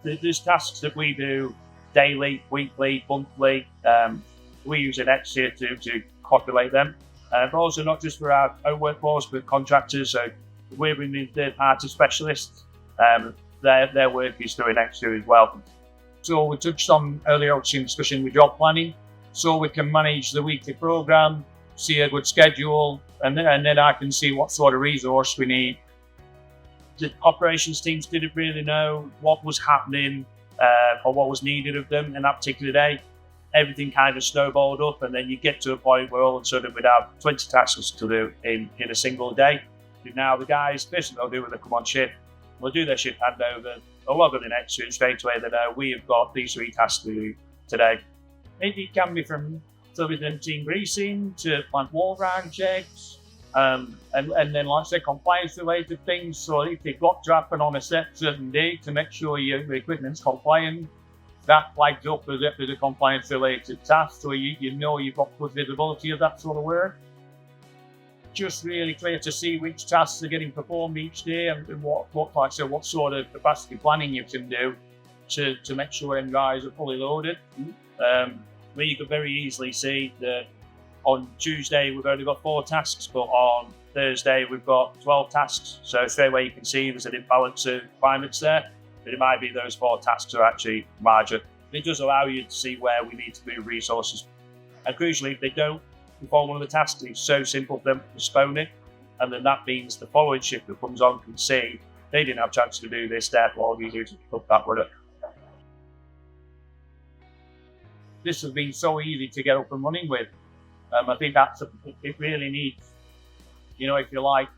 There's tasks that we do daily, weekly, monthly. We use INEXTIA to populate them. But also not just for our own workforce, but contractors. So we're bringing third-party specialists. Their work is through INEXTIA as well. So we touched on earlier on in discussion with job planning, so we can manage the weekly program, see a good schedule, and then I can see what sort of resource we need. The operations teams didn't really know what was happening or what was needed of them in that particular day. Everything kind of snowballed up, and then you get to a point where all of a sudden we'd have 20 tasks to do in a single day. Now the guys, first they'll do when they come on shift, they'll do their shift handover, they'll log on the next and straight away they know we have got these 3 tasks to do today. It can be from emptying greasing to plant wall round checks, and then like I say, compliance related things. So if they've got to happen on a certain day to make sure your equipment's compliant, that flags up as if there's a compliance related task, so you know you've got good visibility of that sort of work. Just really clear to see which tasks are getting performed each day and what sort of capacity planning you can do to make sure them guys are fully loaded. Where you could very easily see that on Tuesday we've only got 4 tasks, but on Thursday we've got 12 tasks. So straight away you can see there's an imbalance of requirements there, but it might be those 4 tasks are actually larger. It does allow you to see where we need to move resources. And crucially, if they don't perform one of the tasks, it's so simple for them to postpone it, and then that means the following shift that comes on can see they didn't have a chance to do this, therefore you need to pick up that product. This has been so easy to get up and running with. I think it really needs, if you like,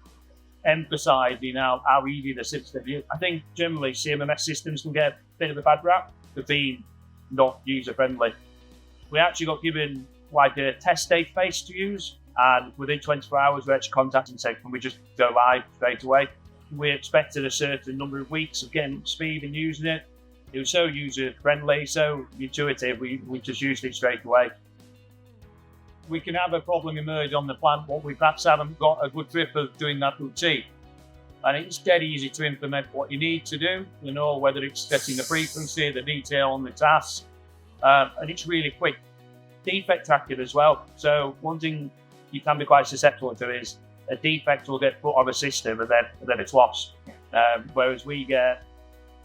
emphasising how easy the system is. I think generally CMMS systems can get a bit of a bad rap for being not user friendly. We actually got given like a test database to use, and within 24 hours we actually contacted and said, can we just go live straight away? We expected a certain number of weeks of getting up to speed and using it. It was so user friendly, so intuitive, we just used it straight away. We can have a problem emerge on the plant, but we perhaps haven't got a good grip of doing that routine. And it's dead easy to implement what you need to do, whether it's setting the frequency, the detail on the task, and it's really quick. Defect tracking as well. So one thing you can be quite susceptible to is a defect will get put on a system and then it's lost. Whereas we get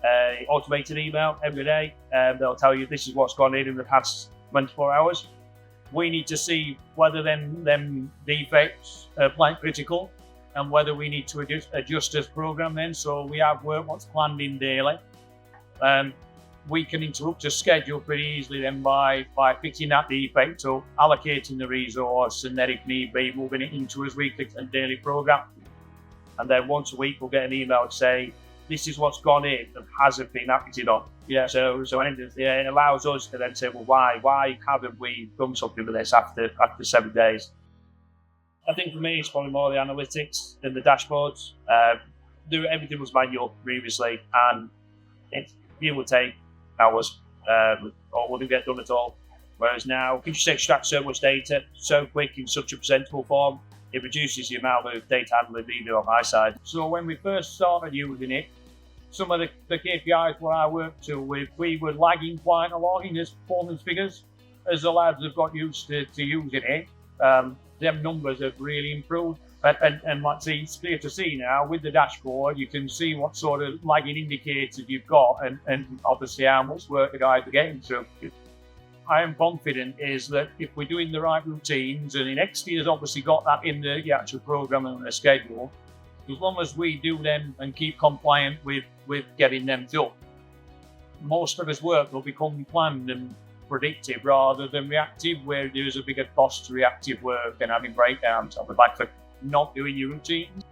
an automated email every day, and they'll tell you this is what's gone in the past 24 hours. We need to see whether them defects are plant critical and whether we need to adjust this program then. So we have work what's planned in daily. We can interrupt a schedule pretty easily then by fixing that defect or allocating the resource, and then if need be moving it into his weekly and daily program. And then once a week we'll get an email to say this is what's gone in and hasn't been acted on. Yeah. So it allows us to then say, well, why haven't we done something with this after 7 days? I think for me it's probably more the analytics than the dashboards. Everything was manual previously, and it would take hours or wouldn't get done at all. Whereas now, you can just extract so much data so quick in such a presentable form, it reduces the amount of data handling needed on my side. So when we first started using it, some of the KPIs where I worked to with, we were lagging quite a lot in his performance figures. As the lads have got used to using it, them numbers have really improved. And like say, it's clear to see now with the dashboard, you can see what sort of lagging indicators you've got and obviously how much work the guys are getting through. I am confident is that if we're doing the right routines, and INEXTIA has obviously got that in the actual program and the schedule, as long as we do them and keep compliant with getting them done, most of his work will become planned and predictive rather than reactive, where there's a bigger cost to reactive work and having breakdowns on the back of not doing your routines.